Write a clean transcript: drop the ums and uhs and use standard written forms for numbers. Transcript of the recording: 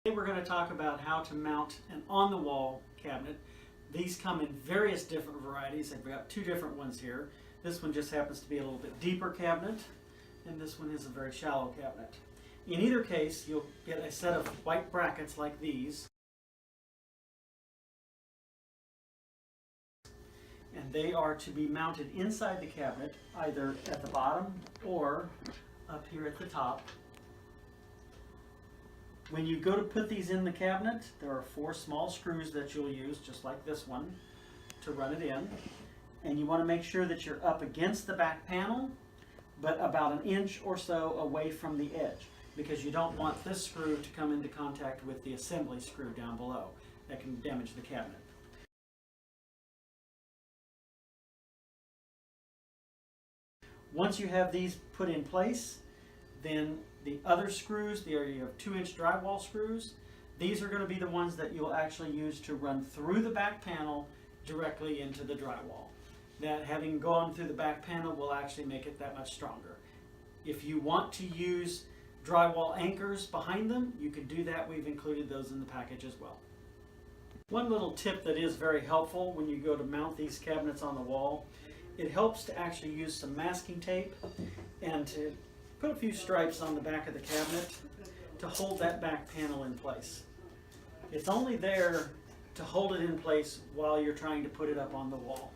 Today we're going to talk about how to mount an on-the-wall cabinet. These come in various different varieties. I've got two different ones here. This one just happens to be a little bit deeper cabinet, and this one is a very shallow cabinet. In either case, you'll get a set of white brackets like these, and they are to be mounted inside the cabinet, either at the bottom or up here at the top. When you go to put these in the cabinet, there are 4 small screws that you'll use, just like this one, to run it in. And you want to make sure that you're up against the back panel, but about 1 inch or so away from the edge, because you don't want this screw to come into contact with the assembly screw down below. That can damage the cabinet. Once you have these put in place, then the other screws, you have 2-inch drywall screws. These are going to be the ones that you'll actually use to run through the back panel directly into the drywall. That having gone through the back panel will actually make it that much stronger. If you want to use drywall anchors behind them, you can do that. We've included those in the package as well. One little tip that is very helpful when you go to mount these cabinets on the wall, it helps to actually use some masking tape and to put a few stripes on the back of the cabinet to hold that back panel in place. It's only there to hold it in place while you're trying to put it up on the wall.